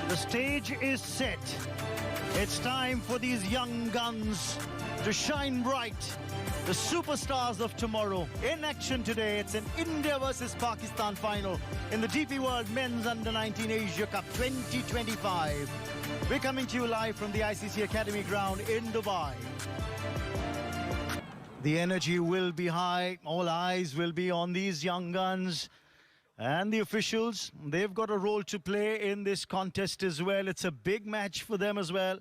The stage is set. It's time for these young guns to shine bright. The superstars of tomorrow in action today. It's an India versus Pakistan final in the DP World Men's Under-19 Asia Cup 2025. We're coming to you live from the ICC Academy ground in Dubai. The energy will be high. All eyes will be on these young guns. And the officials, they've got a role to play in this contest as well. It's a big match for them as well.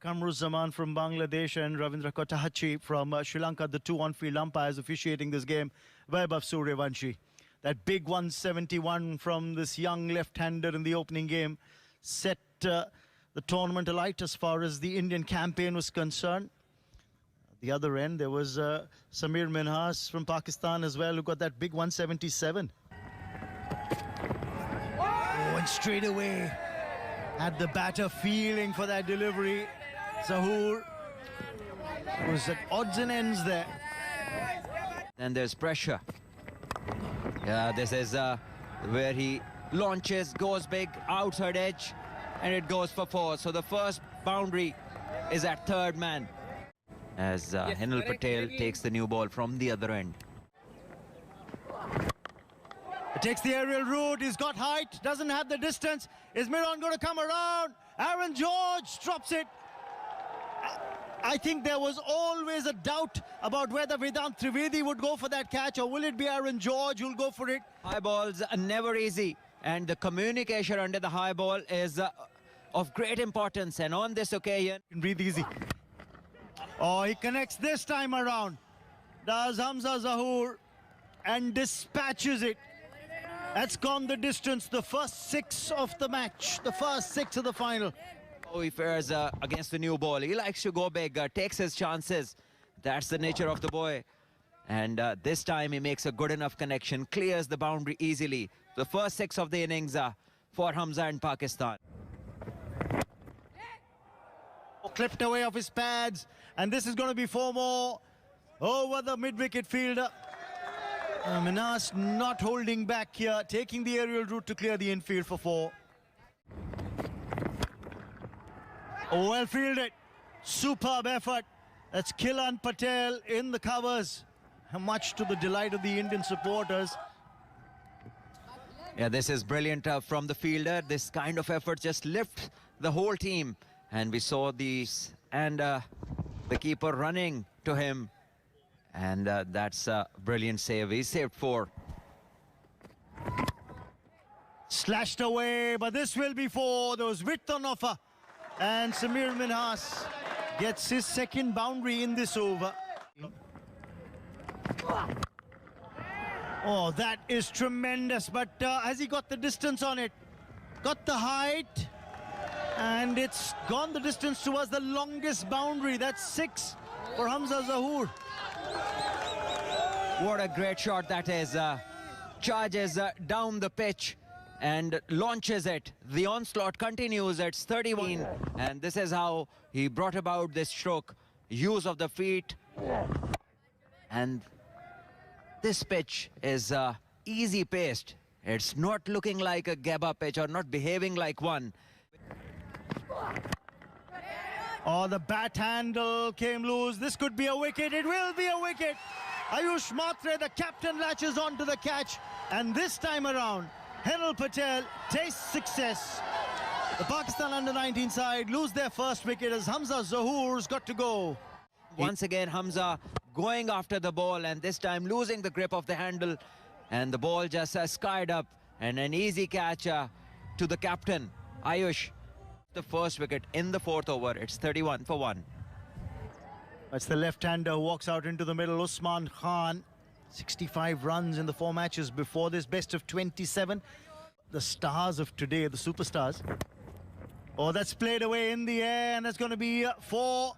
Kamruzzaman from Bangladesh and Ravindra Kotahachi from Sri Lanka, the two on-field umpires officiating this game. Vaibhav Suryavanshi. That big 171 from this young left-hander in the opening game set the tournament alight as far as the Indian campaign was concerned. At the other end, there was Samir Minhas from Pakistan as well, who got that big 177. And straight away had the batter feeling for that delivery. Zahoor was at odds and ends there. And there's pressure. Yeah, this is where he launches, goes big, outside edge, and it goes for four. So the first boundary is at third man as Henal Patel takes the new ball from the other end. Takes the aerial route, he's got height, doesn't have the distance. Is Miran going to come around? Aaron George drops it. I think there was always a doubt about whether Vedant Trivedi would go for that catch, or will it be Aaron George who'll go for it? High balls are never easy, and the communication under the high ball is of great importance, and on this occasion... Can breathe easy. Oh, he connects this time around. Does Hamza Zahoor and dispatches it. That's gone the distance, the first six of the match, the first six of the final. Oh, he fares against the new ball. He likes to go big, takes his chances. That's the nature of the boy. And this time he makes a good enough connection, clears the boundary easily. The first six of the innings for Hamza and Pakistan. Clipped away off his pads, and this is going to be four more over the mid-wicket fielder. Minhas not holding back here, taking the aerial route to clear the infield for four. Oh, well fielded. Superb effort. That's Kilan Patel in the covers. Much to the delight of the Indian supporters. Yeah, this is brilliant from the fielder. This kind of effort just lifts the whole team. And we saw these, and the keeper running to him. And that's a brilliant save. He saved four. Slashed away, but this will be four. There was width on offer. And Samir Minhas gets his second boundary in this over. Oh, that is tremendous. But has he got the distance on it? Got the height. And it's gone the distance towards the longest boundary. That's six for Hamza Zahoor. What a great shot that is. Charges down the pitch and launches it. The onslaught continues. It's 31. And this is how he brought about this stroke. Use of the feet. And this pitch is easy paced. It's not looking like a Gabba pitch or not behaving like one. Oh, the bat handle came loose. This could be a wicket. It will be a wicket. Ayush Matre, the captain, latches on to the catch. And this time around, Henal Patel tastes success. The Pakistan under-19 side lose their first wicket as Hamza Zahoor's got to go. Once again, Hamza going after the ball, and this time losing the grip of the handle. And the ball just skied up. And an easy catch to the captain, Ayush. The first wicket in the fourth over. It's 31 for 1. That's the left-hander who walks out into the middle, Usman Khan. 65 runs in the 4 matches before this, best of 27. The stars of today, the superstars. Oh, that's played away in the air, and that's going to be 4.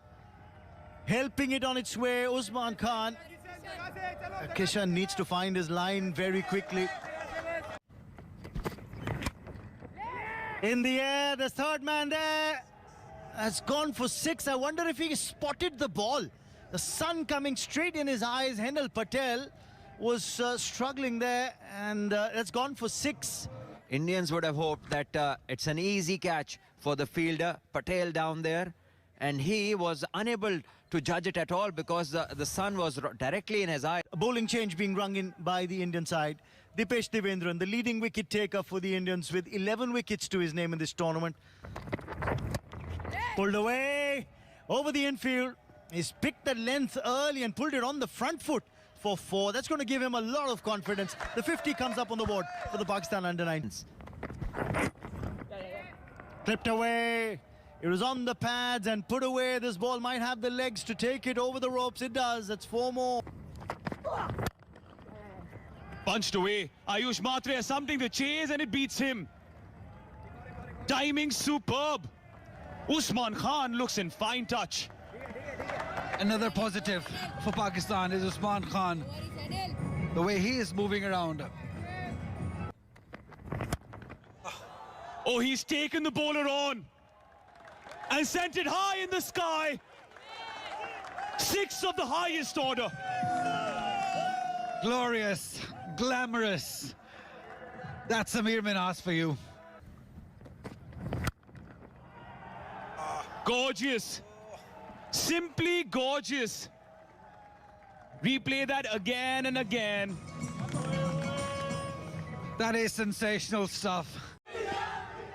Helping it on its way, Usman Khan. Kishan needs to find his line very quickly. In the air, the third man there has gone for 6. I wonder if he spotted the ball. The sun coming straight in his eyes. Henal Patel was struggling there, and that's gone for 6. Indians would have hoped that it's an easy catch for the fielder, Patel down there. And he was unable to judge it at all because the sun was directly in his eye. A bowling change being rung in by the Indian side. Dipesh Devendran, the leading wicket taker for the Indians with 11 wickets to his name in this tournament. Pulled away over the infield. He's picked the length early and pulled it on the front foot for 4. That's going to give him a lot of confidence. The 50 comes up on the board for the Pakistan under-9s. Clipped away. It was on the pads and put away. This ball might have the legs to take it over the ropes. It does. That's 4 more. Punched away. Ayush Matre has something to chase and it beats him. Timing superb. Usman Khan looks in fine touch. Another positive for Pakistan is Usman Khan. The way he is moving around. Oh, he's taken the bowler on and sent it high in the sky. 6 of the highest order. Glorious, glamorous. That's Samir Minhas for you. Gorgeous. Simply gorgeous. Replay that again and again. That is sensational stuff.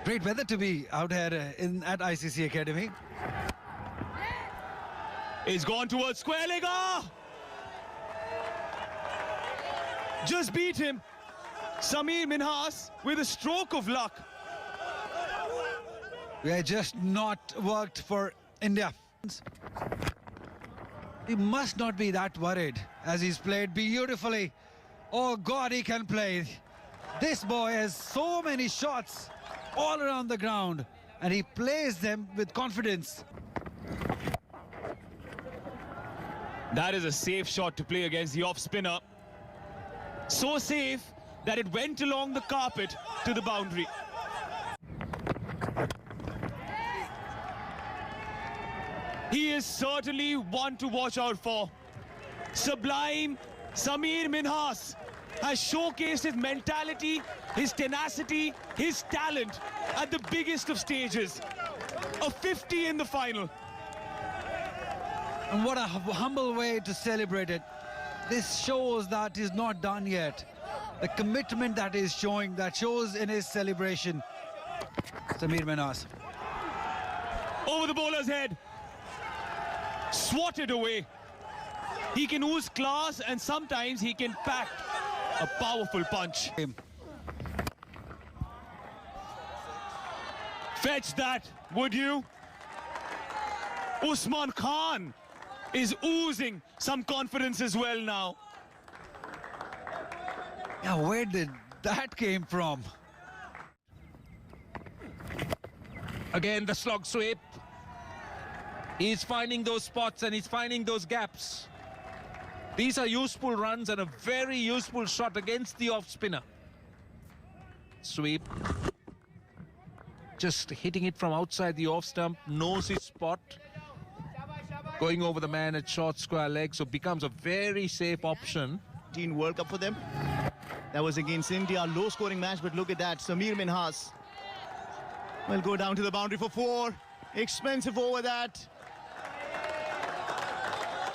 Great weather to be out here at ICC Academy. He's gone towards square leg. Just beat him. Samir Minhas with a stroke of luck. We are just not worked for India. He must not be that worried as he's played beautifully. Oh God, he can play. This boy has so many shots all around the ground and he plays them with confidence. That is a safe shot to play against the off spinner. So safe that it went along the carpet to the boundary. He is certainly one to watch out for. Sublime Samir Minhas has showcased his mentality, his tenacity, his talent at the biggest of stages. A 50 in the final. And what a humble way to celebrate it. This shows that he's not done yet. The commitment that he's showing, that shows in his celebration. Samir Minhas. Over the bowler's head. Swatted away. He can ooze class and sometimes he can pack a powerful punch. Fetch that, would you? Usman Khan is oozing some confidence as well now. Yeah, where did that came from? Again, the slog sweep. He's finding those spots and he's finding those gaps. These are useful runs and a very useful shot against the off spinner. Sweep. Just hitting it from outside the off stump, knows his spot. Going over the man at short square leg, so becomes a very safe option. World Cup for them. That was against India, low scoring match, but look at that. Samir Minhas will go down to the boundary for 4. Expensive over that.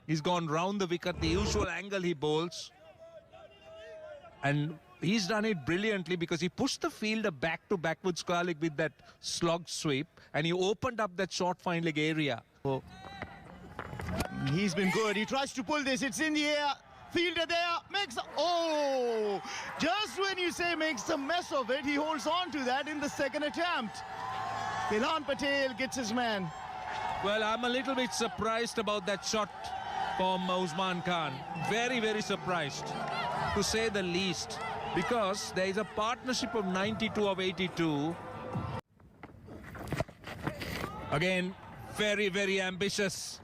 He's gone round the wicket, the usual angle he bowls. And he's done it brilliantly because he pushed the fielder back to backward square leg with that slog sweep and he opened up that short fine leg area. Oh. He's been good. He tries to pull this. It's in the air. Fielder there makes... Oh! Just when you say makes a mess of it, he holds on to that in the second attempt. Ilhan Patel gets his man. Well, I'm a little bit surprised about that shot from Usman Khan. Very, very surprised, to say the least, because there is a partnership of 92 of 82. Again, very, very ambitious,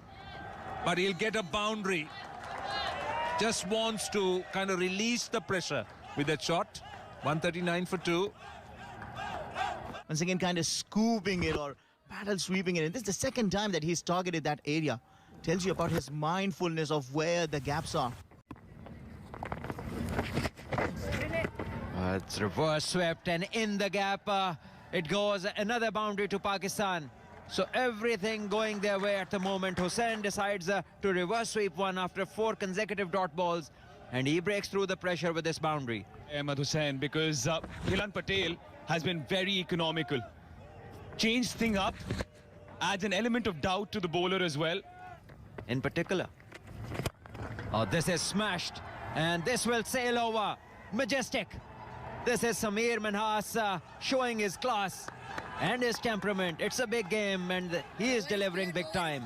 but he'll get a boundary. Just wants to kind of release the pressure with that shot. 139 for 2. Once again, kind of scooping it or paddle sweeping it. And this is the second time that he's targeted that area. Tells you about his mindfulness of where the gaps are. It's reverse swept and in the gap it goes. Another boundary to Pakistan. So everything going their way at the moment. Hussain decides to reverse sweep one after 4 consecutive dot balls, and he breaks through the pressure with this boundary. Ahmed Hussain, because Khilan Patel has been very economical. Changed thing up, adds an element of doubt to the bowler as well. In particular. Oh, this is smashed, and this will sail over. Majestic. This is Samir Minhas showing his class and his temperament. It's a big game, and he is delivering big time.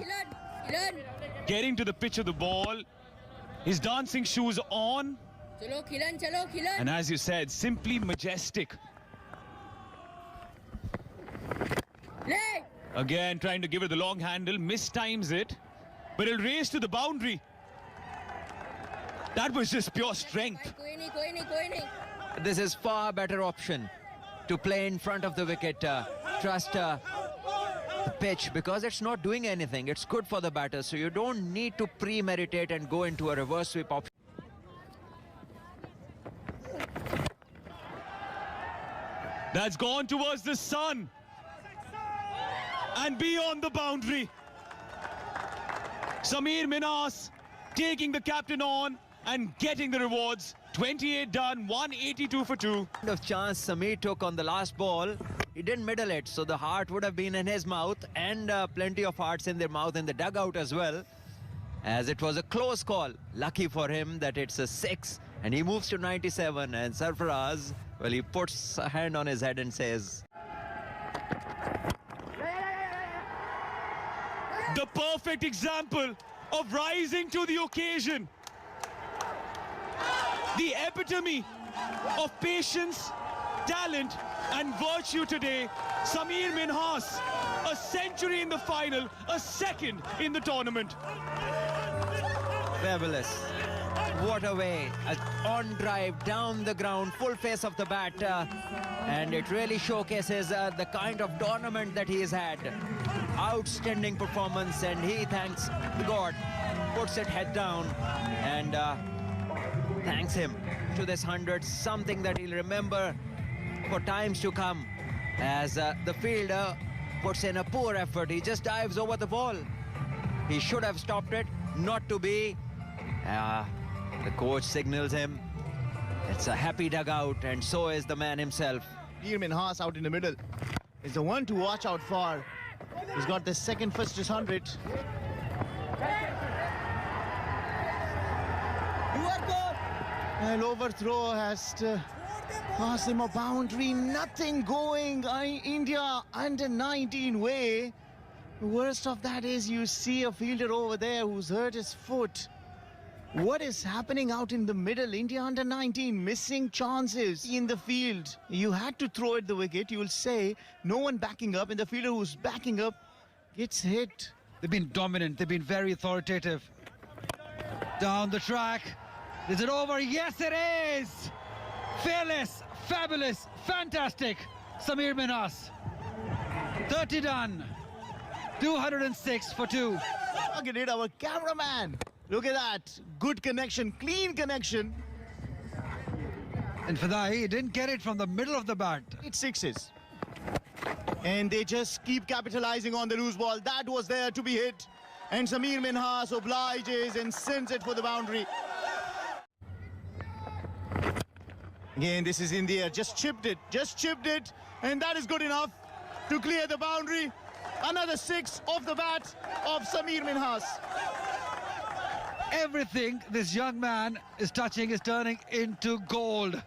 Getting to the pitch of the ball, his dancing shoes on, and as you said, simply majestic. Again, trying to give it the long handle, mistimes it, but it'll race to the boundary. That was just pure strength. This is far better option to play in front of the wicket. Trust the pitch, because it's not doing anything. It's good for the batter, so you don't need to premeditate and go into a reverse sweep option. That's gone towards the sun and beyond the boundary. Samir Minhas taking the captain on and getting the rewards. 28 done, 182 for 2. Kind of chance Samir took on the last ball, he didn't middle it, so the heart would have been in his mouth, and plenty of hearts in their mouth in the dugout as well, as it was a close call. Lucky for him that it's a 6, and he moves to 97, and Sarfaraz, well, he puts a hand on his head and says, The perfect example of rising to the occasion. The epitome of patience, talent and virtue today. Samir Minhas, a century in the final, a second in the tournament. fabulous. What a way, on drive, down the ground, full face of the bat, and it really showcases the kind of tournament that he has had. Outstanding performance, and he thanks God, puts it head down, and thanks him to this 100, something that he'll remember for times to come, as the fielder puts in a poor effort. He just dives over the ball. He should have stopped it, not to be. The coach signals him. It's a happy dugout, and so is the man himself. Samir Minhas out in the middle is the one to watch out for. He's got the second fastest 100. And overthrow has to pass him a boundary. Nothing going. India under 19 way. The worst of that is you see a fielder over there who's hurt his foot. What is happening out in the middle? India under 19 missing chances in the field. You had to throw at the wicket. You will say no one backing up, and the fielder who's backing up gets hit. They've been dominant. They've been very authoritative. Down the track. Is it over? Yes, it is! Fearless, fabulous, fantastic. Samir Minhas. 30 done. 206 for 2. Look at it, our cameraman. Look at that. Good connection, clean connection. And Fadai, he didn't get it from the middle of the bat. It's sixes. And they just keep capitalizing on the loose ball. That was there to be hit. And Samir Minhas obliges and sends it for the boundary. Again, this is in the air. Just chipped it. And that is good enough to clear the boundary. Another 6 off the bat of Samir Minhas. Everything this young man is touching is turning into gold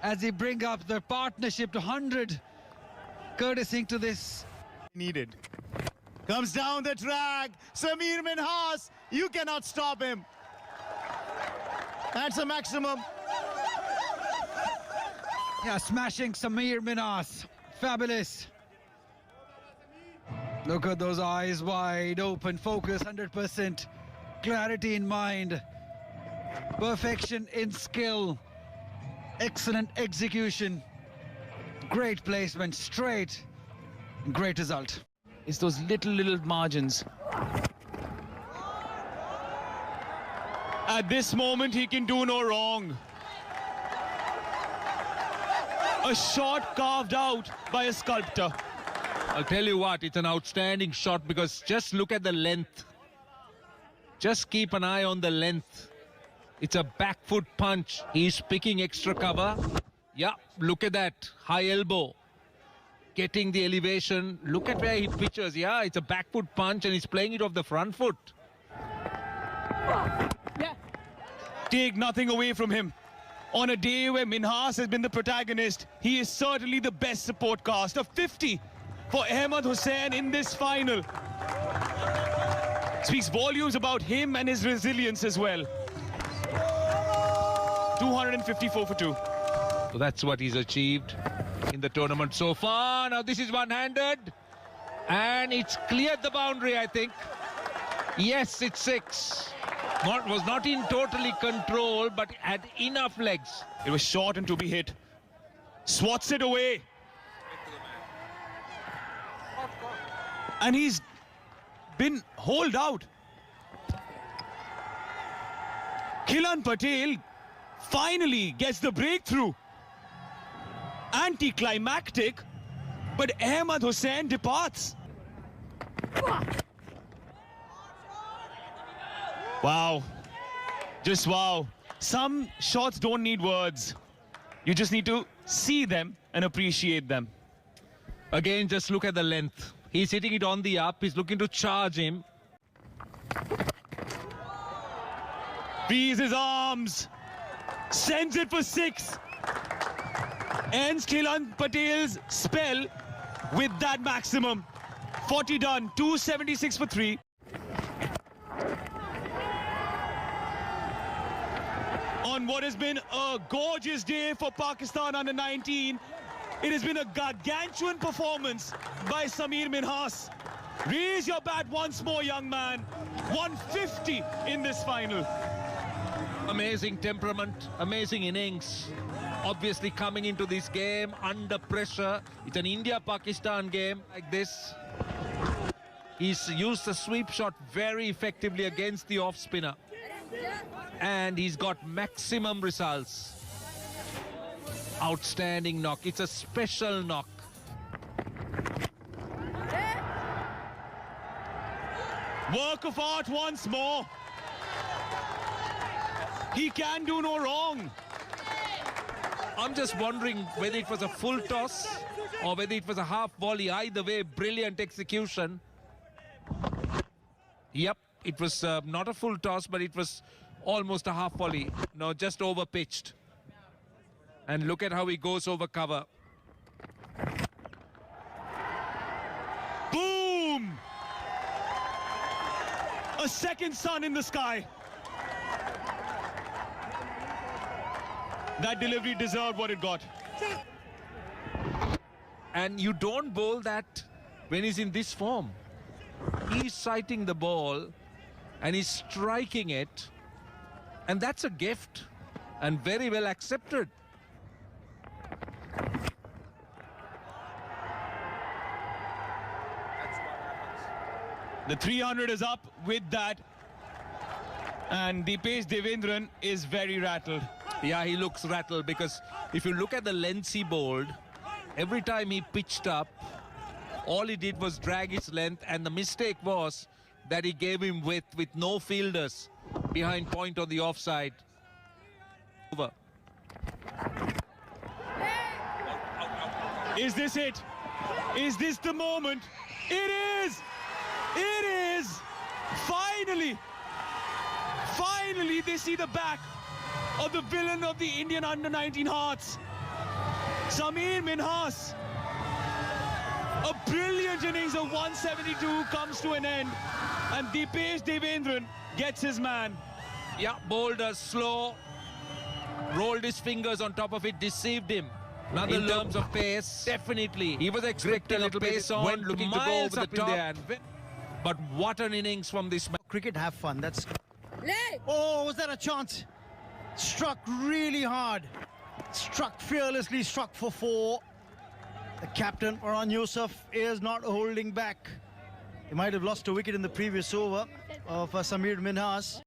as he bring up the partnership to 100, courtesy to this. Needed. Comes down the track. Samir Minhas, you cannot stop him. That's a maximum. Yeah, smashing Samir Minhas. Fabulous. Look at those eyes wide open, focus 100%. Clarity in mind, perfection in skill, excellent execution, great placement, straight, great result. It's those little margins. At this moment, he can do no wrong. A shot carved out by a sculptor. I'll tell you what, it's an outstanding shot because just look at the length. Just keep an eye on the length. It's a back foot punch. He's picking extra cover. Yeah, look at that. High elbow. Getting the elevation. Look at where he pitches. Yeah, it's a back foot punch and he's playing it off the front foot. Take nothing away from him. On a day where Minhas has been the protagonist, he is certainly the best support cast. A 50 for Ahmed Hussain in this final. Speaks volumes about him and his resilience as well. 254 for 2. So that's what he's achieved in the tournament so far. Now this is one-handed. And it's cleared the boundary, I think. Yes, it's 6. Was not in totally control, but had enough legs. It was short and to be hit. Swats it away. And he's been holed out. Khilan Patel finally gets the breakthrough. Anticlimactic, but Ahmed Hussain departs. Wow. Just wow. Some shots don't need words. You just need to see them and appreciate them. Again, just look at the length. He's hitting it on the up. He's looking to charge him. Frees his arms. Sends it for 6. Ends Khilan Patel's spell with that maximum. 40 done. 276 for 3. On what has been a gorgeous day for Pakistan under 19, it has been a gargantuan performance by Sameer Minhas. Raise your bat once more, young man. 150 in this final. Amazing temperament, amazing innings. Obviously coming into this game under pressure. It's an India-Pakistan game like this. He's used the sweep shot very effectively against the off-spinner. And he's got maximum results. Outstanding knock. It's a special knock. Work of art once more. He can do no wrong. I'm just wondering whether it was a full toss or whether it was a half volley. Either way, brilliant execution. Yep, it was not a full toss, but it was almost a half volley. No, just over pitched. And look at how he goes over cover. Boom! A second sun in the sky. That delivery deserved what it got. And you don't bowl that when he's in this form. He's sighting the ball and he's striking it. And that's a gift and very well accepted. The 300 is up with that. And Dipesh Devendran is very rattled. Yeah, he looks rattled because if you look at the lengths he bowled, every time he pitched up, all he did was drag his length, and the mistake was that he gave him width with no fielders behind point on the offside. Over. Is this it? Is this the moment? It is! It is! Finally! Finally, they see the back of the villain of the Indian under-19 hearts. Sameer Minhas. A brilliant innings of 172 comes to an end. And Dipesh Devendran gets his man. Yeah, bowled a slow, rolled his fingers on top of it, deceived him. In terms of pace, definitely. He was expecting a pace on, looking to go over the top. But what an innings from this man. Cricket, have fun. That's... Oh, was that a chance? Struck really hard. Struck fearlessly, struck for 4. The captain, Farhan Yusuf, is not holding back. He might have lost a wicket in the previous over of Sameer Minhas.